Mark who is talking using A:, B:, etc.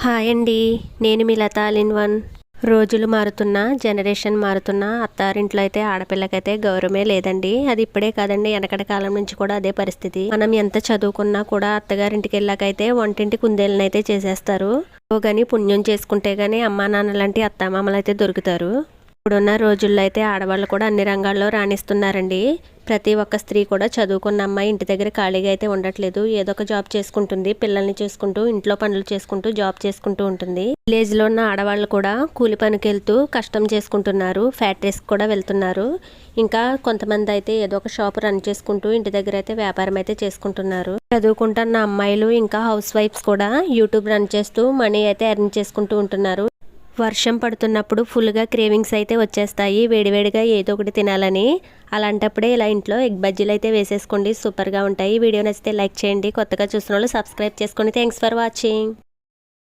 A: Hi అండి. నేను మీ లత all in one. రోజులు మారుతున్నా, జనరేషన్ మారుతున్నా అత్తారింట్లో అయితే ఆడపిల్లకైతే గౌరవమే లేదండి. అది ఇప్పుడే కాదండి, వెనకటి కాలం నుంచి కూడా అదే పరిస్థితి. మనం ఎంత చదువుకున్నా కూడా అత్తగారింటికి వెళ్ళాకైతే వంటింటి కుందేళ్ళనైతే చేసేస్తారు. కానీ పుణ్యం చేసుకుంటే గానీ అమ్మా నాన్న లాంటి అత్తామామలు అయితే దొరుకుతారు. ఇప్పుడున్న రోజుల్లో అయితే ఆడవాళ్ళు కూడా అన్ని రంగాల్లో రాణిస్తున్నారండి. ప్రతి ఒక్క స్త్రీ కూడా చదువుకున్న అమ్మాయి ఇంటి దగ్గర ఖాళీగా అయితే ఉండట్లేదు. ఏదో ఒక జాబ్ చేసుకుంటుంది, పిల్లల్ని చూసుకుంటూ ఇంట్లో పనులు చేసుకుంటూ జాబ్ చేసుకుంటూ ఉంటుంది. విలేజ్లో ఉన్న ఆడవాళ్ళు కూడా కూలి పనికి వెళ్తూ కష్టం చేసుకుంటున్నారు, ఫ్యాక్టరీస్కి కూడా వెళ్తున్నారు. ఇంకా కొంతమంది అయితే ఏదో ఒక షాప్ రన్ చేసుకుంటూ ఇంటి దగ్గర అయితే వ్యాపారం అయితే చేసుకుంటున్నారు. చదువుకుంటున్న అమ్మాయిలు ఇంకా హౌస్ వైఫ్స్ కూడా యూట్యూబ్ రన్ చేస్తూ మనీ అయితే ఎర్న్ చేసుకుంటూ ఉంటున్నారు. వర్షం పడుతున్నప్పుడు ఫుల్గా క్రేవింగ్స్ అయితే వచ్చేస్తాయి, వేడివేడిగా ఏదో ఒకటి తినాలని. అలాంటప్పుడే ఇలా ఇంట్లో ఎగ్ బజ్జీలు అయితే వేసేసుకోండి, సూపర్గా ఉంటాయి. వీడియో నచ్చితే లైక్ చేయండి, కొత్తగా చూసిన వాళ్ళు సబ్స్క్రైబ్ చేసుకోండి. Thanks for watching.